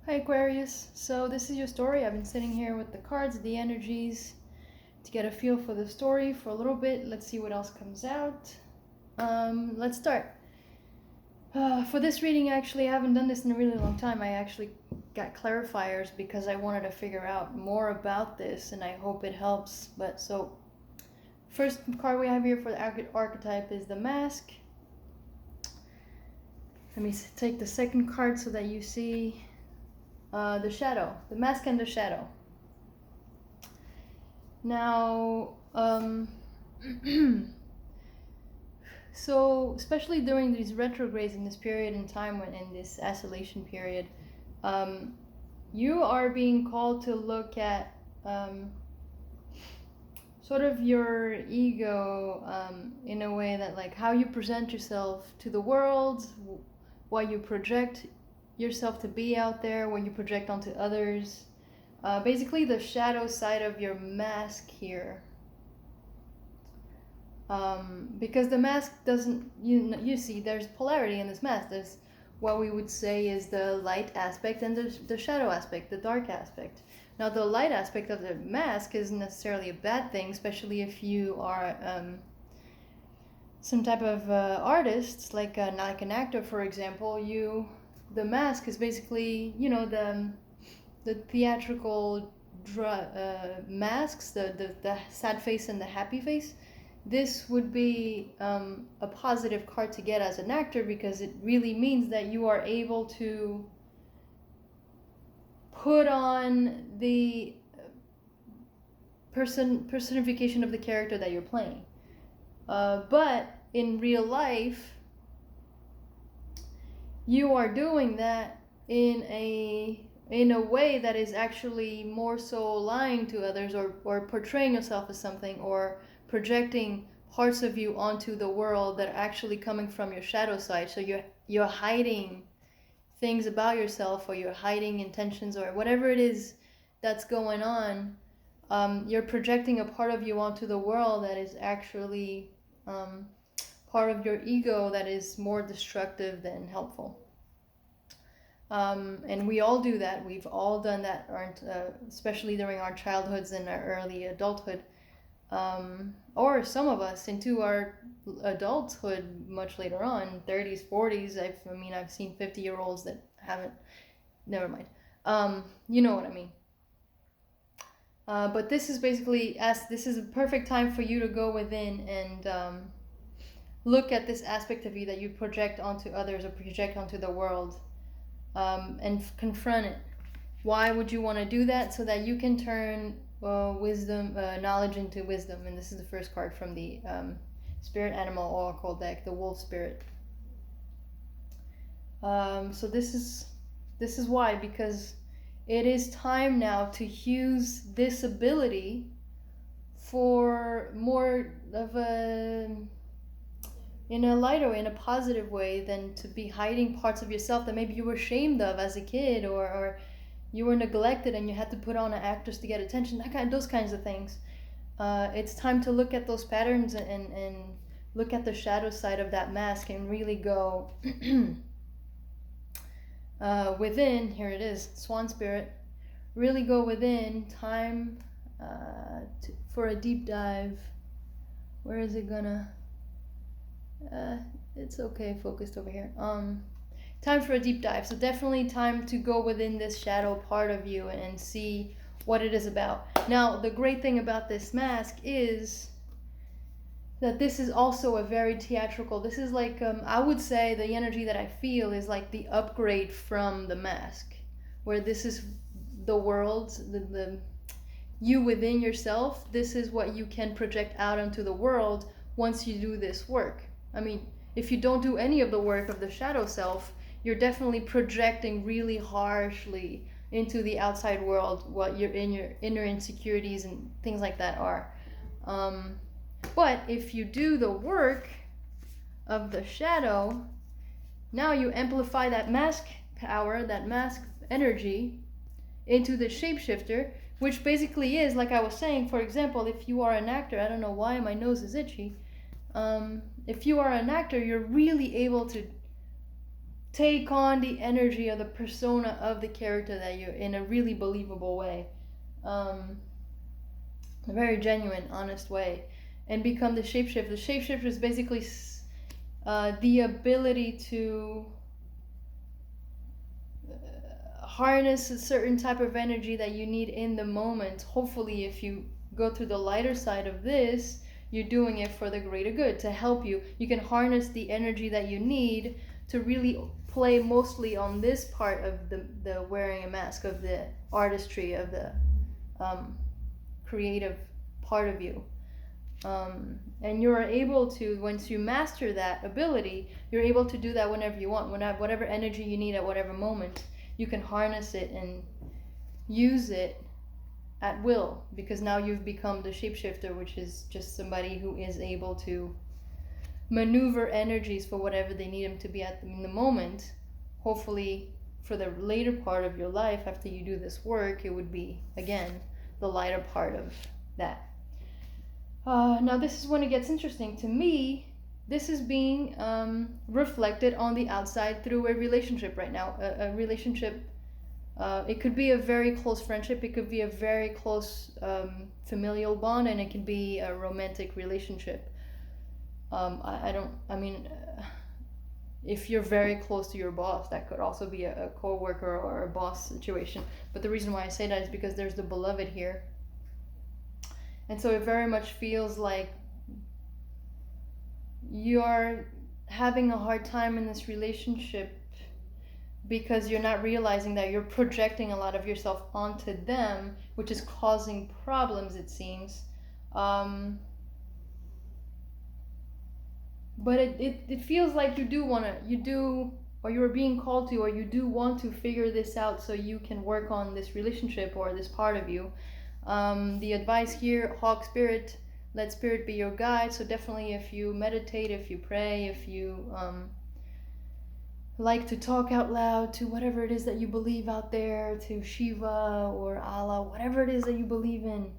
Hi Aquarius, so this is your story. I've been sitting here with the cards, the energies, to get a feel for the story for a little bit. Let's see what else comes out. Let's start. For this reading, actually, I haven't done this in a really long time. I actually got clarifiers because I wanted to figure out more about this, and I hope it helps. But so, first card we have here for the archetype is the mask. Let me take the second card so that you see the shadow, the mask and the shadow. Now, so especially during these retrogrades in this period in time, when in this oscillation period, you are being called to look at sort of your ego in a way that, like, how you present yourself to the world, what you project yourself to be out there, what you project onto others. Basically the shadow side of your mask here. Because the mask doesn't, you see, there's polarity in this mask. There's what we would say is the light aspect and the shadow aspect, the dark aspect. Now the light aspect of the mask isn't necessarily a bad thing, especially if you are some type of artist, like an actor, for example. The mask is basically, the theatrical masks, the sad face and the happy face. This would be a positive card to get as an actor, because it really means that you are able to put on the personification of the character that you're playing. But in real life, you are doing that in a way that is actually more so lying to others, or portraying yourself as something, or projecting parts of you onto the world that are actually coming from your shadow side. So you're hiding things about yourself, or you're hiding intentions, or whatever it is that's going on. You're projecting a part of you onto the world that is actually part of your ego that is more destructive than helpful. And we all do that. We've all done that, especially during our childhoods and our early adulthood. Or some of us into our adulthood much later on, 30s, 40s. I've seen 50-year-olds that haven't, never mind. You know what I mean. But this is basically, this is a perfect time for you to go within and look at this aspect of you that you project onto others or project onto the world, and confront it. Why would you want to do that? So that you can turn knowledge into wisdom. And this is the first card from the Spirit Animal Oracle deck, the Wolf Spirit. So this is why, because it is time now to use this ability for more of in a lighter way, in a positive way, than to be hiding parts of yourself that maybe you were ashamed of as a kid, or you were neglected and you had to put on an actress to get attention, those kinds of things. It's time to look at those patterns and look at the shadow side of that mask and really go within. Here it is, Swan Spirit. Really go within. Time for a deep dive. Where is it gonna? It's okay, focused over here. Time for a deep dive. So definitely time to go within this shadow part of you and see what it is about. Now, the great thing about this mask is that this is also a very theatrical, this is like, I would say the energy that I feel is like the upgrade from the mask, where this is the world, the you within yourself. This is what you can project out into the world once you do this work. If you don't do any of the work of the shadow self, you're definitely projecting really harshly into the outside world what your inner insecurities and things like that are. But if you do the work of the shadow, now you amplify that mask power, that mask energy, into the shapeshifter, which basically is, like I was saying, for example, if you are an actor, I don't know why my nose is itchy. If you are an actor, you're really able to take on the energy or the persona of the character that you're in a really believable way, a very genuine, honest way, and become the shapeshifter. The shapeshifter is basically the ability to harness a certain type of energy that you need in the moment. Hopefully, if you go through the lighter side of this, you're doing it for the greater good, to help you. You can harness the energy that you need to really play mostly on this part of the wearing a mask, of the artistry, of the creative part of you. And you're able to, once you master that ability, you're able to do that whenever you want, whatever energy you need at whatever moment. You can harness it and use it at will, because now you've become the shapeshifter, which is just somebody who is able to maneuver energies for whatever they need them to be in the moment. Hopefully, for the later part of your life, after you do this work, it would be, again, the lighter part of that. Now, this is when it gets interesting. To me, this is being reflected on the outside through a relationship right now. A relationship, it could be a very close friendship, it could be a very close familial bond, and it can be a romantic relationship. If you're very close to your boss, that could also be a co-worker or a boss situation. But the reason why I say that is because there's the beloved here. And so it very much feels like you're having a hard time in this relationship because you're not realizing that you're projecting a lot of yourself onto them, which is causing problems, it seems. But it feels like or you're being called to, or you do want to figure this out so you can work on this relationship or this part of you. The advice here, Hawk Spirit, let Spirit be your guide. So definitely, if you meditate, if you pray, if you like to talk out loud to whatever it is that you believe out there, to Shiva or Allah, whatever it is that you believe in,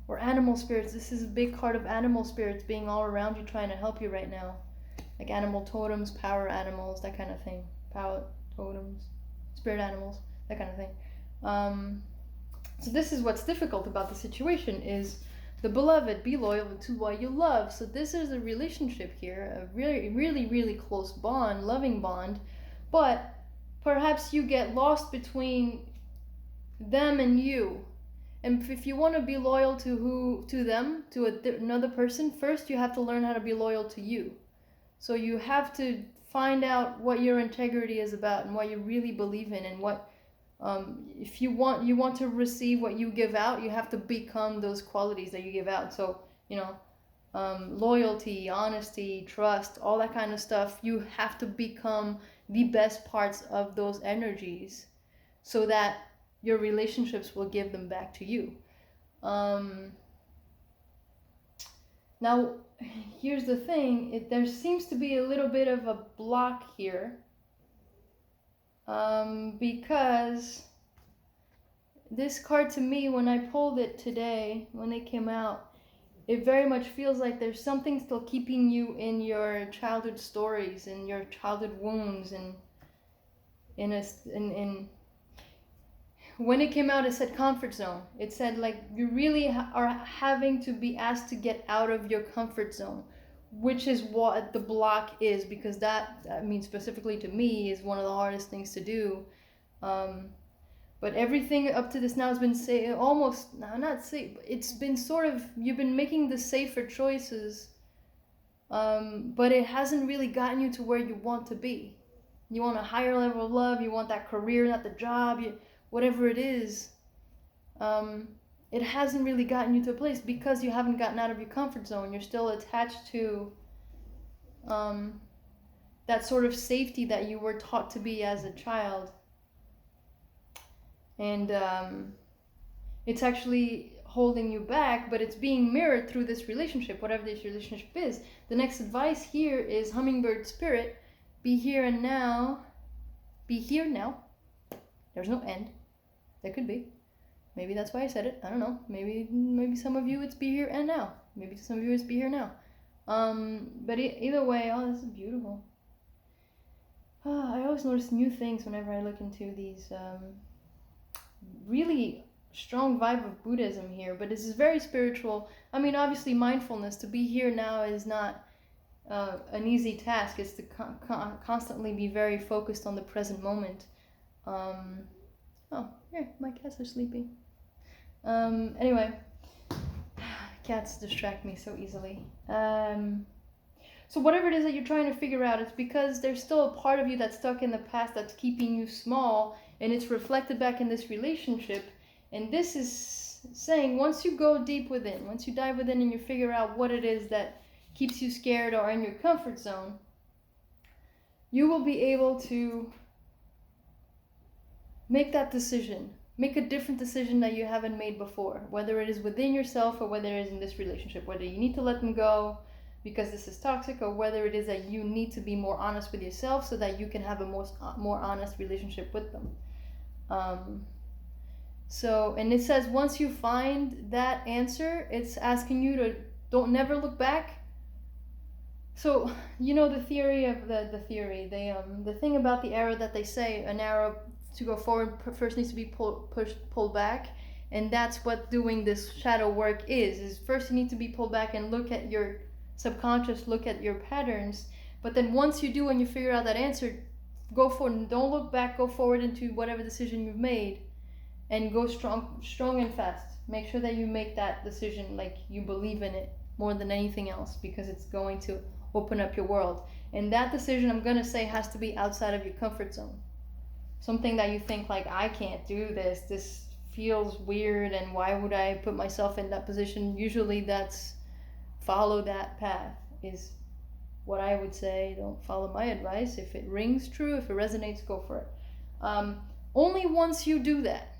or animal spirits. This is a big part of animal spirits being all around you, trying to help you right now, like animal totems, power animals, that kind of thing. Power totems, spirit animals, that kind of thing. So this is what's difficult about the situation, is the beloved, be loyal to what you love. So this is a relationship here, a really, really, really close bond, loving bond, but perhaps you get lost between them and you. And if you want to be loyal to them, to another person, first you have to learn how to be loyal to you. So you have to find out what your integrity is about and what you really believe in, and what if you want to receive what you give out, you have to become those qualities that you give out. So loyalty, honesty, trust, all that kind of stuff, you have to become the best parts of those energies so that your relationships will give them back to you. Now, here's the thing, there seems to be a little bit of a block here. Because this card, to me, when I pulled it today, when it came out, it very much feels like there's something still keeping you in your childhood stories, in your childhood wounds, and when it came out, it said comfort zone. It said like you really are having to be asked to get out of your comfort zone, which is what the block is, because that, I mean, specifically to me, is one of the hardest things to do. But everything up to this now has been it's been sort of, you've been making the safer choices, but it hasn't really gotten you to where you want to be. You want a higher level of love, you want that career, not the job, whatever it is. It hasn't really gotten you to a place because you haven't gotten out of your comfort zone. You're still attached to that sort of safety that you were taught to be as a child. And it's actually holding you back, but it's being mirrored through this relationship, whatever this relationship is. The next advice here is Hummingbird Spirit, be here and now. Be here now. There's no end. There could be. Maybe that's why I said it. I don't know. Maybe some of you it's be here and now. Maybe some of you it's be here now. But either way, oh, this is beautiful. I always notice new things whenever I look into these really strong vibe of Buddhism here, but this is very spiritual. I mean, obviously, mindfulness, to be here now is not an easy task. It's to constantly be very focused on the present moment. Oh, here, my cats are sleeping. Anyway, cats distract me so easily. So whatever it is that you're trying to figure out, it's because there's still a part of you that's stuck in the past that's keeping you small, and it's reflected back in this relationship. And this is saying, once you go deep within, once you dive within and you figure out what it is that keeps you scared or in your comfort zone, you will be able to make that decision. Make a different decision that you haven't made before, whether it is within yourself or whether it is in this relationship, whether you need to let them go because this is toxic, or whether it is that you need to be more honest with yourself so that you can have a more honest relationship with them. And it says once you find that answer, it's asking you to never look back. So you know the theory of the thing about the arrow that they say, an arrow to go forward first needs to be pulled back, and that's what doing this shadow work is first you need to be pulled back and look at your subconscious, look at your patterns. But then once you do and you figure out that answer, go forward. Don't look back. Go forward into whatever decision you've made, and go strong and fast. Make sure that you make that decision like you believe in it more than anything else, because it's going to open up your world. And that decision, I'm gonna say, has to be outside of your comfort zone. Something that you think like, I can't do this. This feels weird, and why would I put myself in that position? Usually that's follow that path is what I would say. Don't follow my advice. If it rings true, if it resonates, go for it. Only once you do that,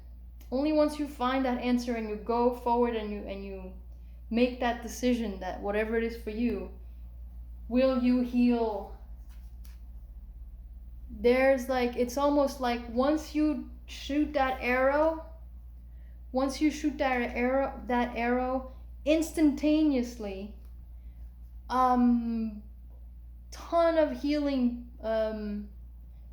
only once you find that answer and you go forward and you make that decision that whatever it is for you, will you heal. There's like, it's almost like once you shoot that arrow, instantaneously, ton of healing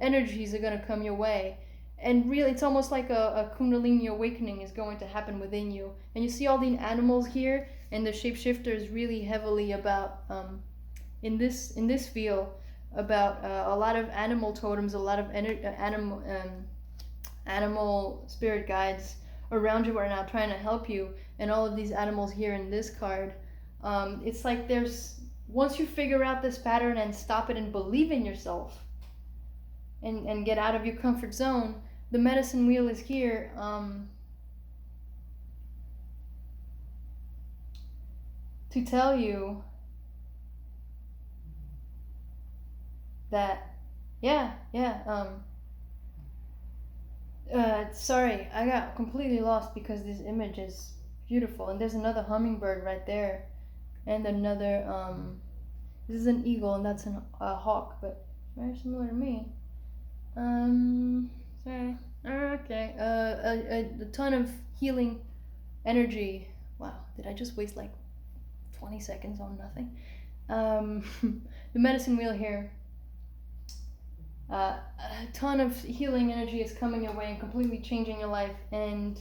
energies are going to come your way. And really, it's almost like a kundalini awakening is going to happen within you. And you see all the animals here, and the shapeshifter is really heavily about in this field about a lot of animal totems, a lot of animal spirit guides around you are now trying to help you. And all of these animals here in this card, it's like there's, once you figure out this pattern and stop it and believe in yourself and get out of your comfort zone, the medicine wheel is here to tell you that sorry, I got completely lost because this image is beautiful, and there's another hummingbird right there, and another this is an eagle, and that's a hawk, but very similar to me. Sorry. Okay. A ton of healing energy. Wow, did I just waste like 20 seconds on nothing? The medicine wheel here. A ton of healing energy is coming your way and completely changing your life. And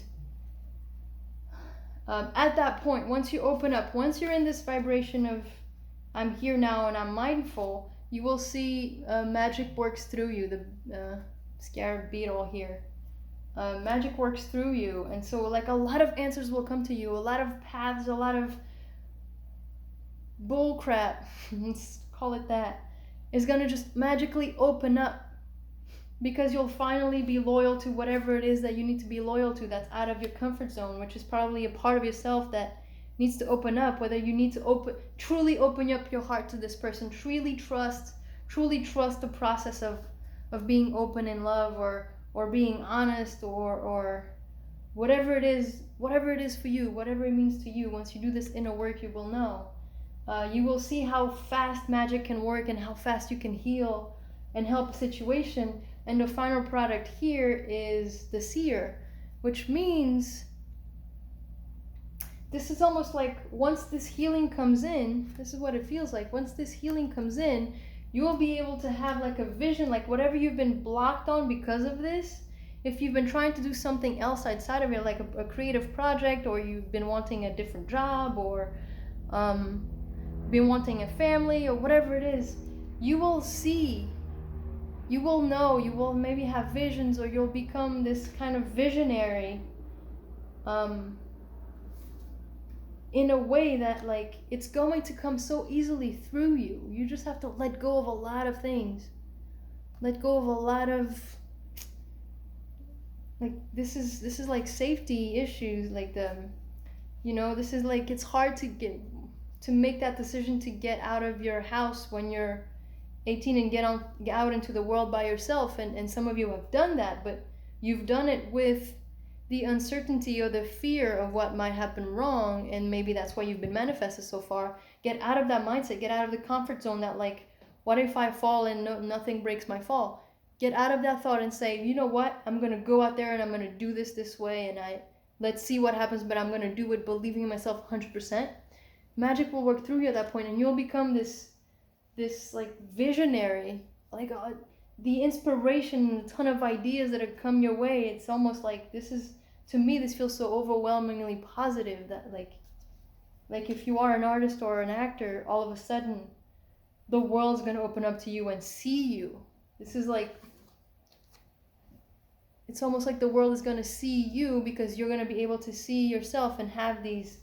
at that point, once you open up, once you're in this vibration of I'm here now and I'm mindful, you will see magic works through you. The scarab beetle here. Magic works through you. And so like a lot of answers will come to you, a lot of paths, a lot of bull crap, let's call it that, is going to just magically open up, because you'll finally be loyal to whatever it is that you need to be loyal to that's out of your comfort zone, which is probably a part of yourself that needs to open up. Whether you need to truly open up your heart to this person, truly trust the process of being open in love, or being honest, or whatever it is for you, whatever it means to you. Once you do this inner work, you will know. You will see how fast magic can work and how fast you can heal and help a situation. And the final product here is the seer, which means this is almost like once this healing comes in, this is what it feels like. Once this healing comes in, you will be able to have like a vision, like whatever you've been blocked on because of this. If you've been trying to do something else outside of it, like a creative project, or you've been wanting a different job, or been wanting a family, or whatever it is, you will see, you will know, you will maybe have visions, or you'll become this kind of visionary in a way that like it's going to come so easily through you. You just have to let go of a lot of things. Let go of a lot of, like, this is like safety issues, like this is like, it's hard to make that decision to get out of your house when you're 18 and get out into the world by yourself, and some of you have done that, but you've done it with the uncertainty or the fear of what might happen wrong, and maybe that's why you've been manifested so far. Get out of that mindset, get out of the comfort zone that like, what if I fall and nothing breaks my fall? Get out of that thought and say, you know what, I'm gonna go out there and I'm gonna do this way, and let's see what happens, but I'm gonna do it believing in myself 100%. Magic will work through you at that point, and you'll become this like visionary, like the inspiration, a ton of ideas that have come your way. It's almost like to me this feels so overwhelmingly positive that like if you are an artist or an actor, all of a sudden the world's going to open up to you and see you. This is like, it's almost like the world is going to see you, because you're going to be able to see yourself and have these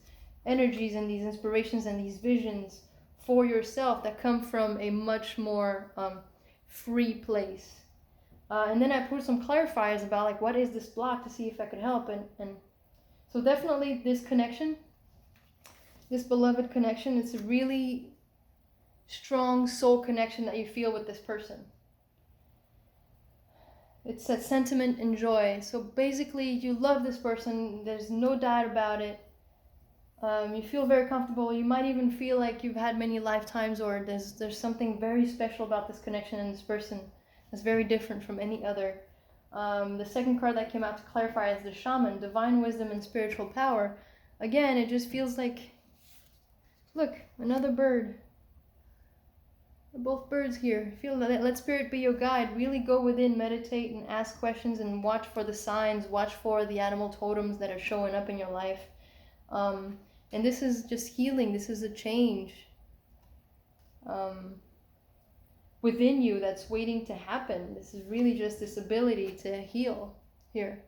energies and these inspirations and these visions for yourself that come from a much more free place. And then I put some clarifiers about like, what is this block, to see if I could help. And so definitely this connection, this beloved connection, it's a really strong soul connection that you feel with this person. It's that sentiment and joy. So basically you love this person, there's no doubt about it. You feel very comfortable. You might even feel like you've had many lifetimes, or there's something very special about this connection and this person that's very different from any other. The second card that came out to clarify is the Shaman, divine wisdom and spiritual power. Again, it just feels like, look, another bird. Both birds here. Feel that, let spirit be your guide. Really go within, meditate and ask questions, and watch for the signs, watch for the animal totems that are showing up in your life. And this is just healing. This is a change within you that's waiting to happen. This is really just this ability to heal here.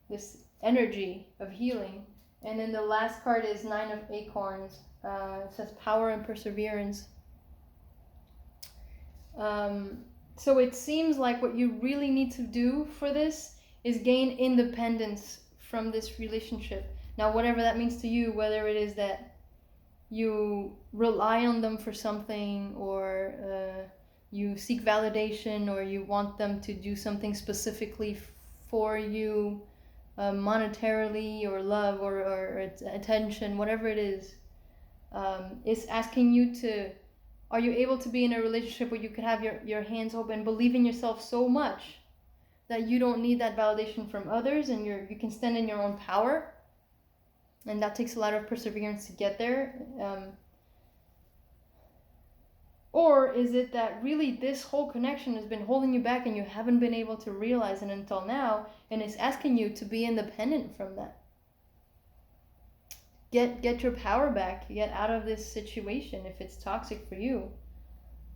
This energy of healing. And then the last card is 9 of Acorns. It says power and perseverance. So it seems like what you really need to do for this is gain independence from this relationship. Now, whatever that means to you, whether it is that you rely on them for something, or you seek validation, or you want them to do something specifically for you, monetarily, or love, or attention, whatever it is asking you to, are you able to be in a relationship where you can have your hands open, believe in yourself so much that you don't need that validation from others, and you can stand in your own power? And that takes a lot of perseverance to get there. Or is it that really this whole connection has been holding you back and you haven't been able to realize it until now, and it's asking you to be independent from that? Get your power back. Get out of this situation if it's toxic for you.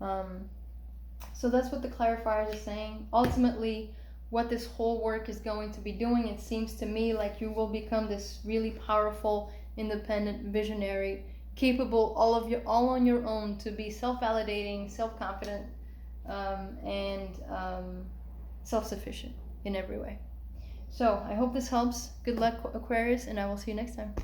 So that's what the clarifiers are saying. Ultimately, what this whole work is going to be doing, it seems to me like you will become this really powerful, independent, visionary, capable, all on your own, to be self-validating, self-confident, and self-sufficient in every way. So I hope this helps. Good luck, Aquarius, and I will see you next time.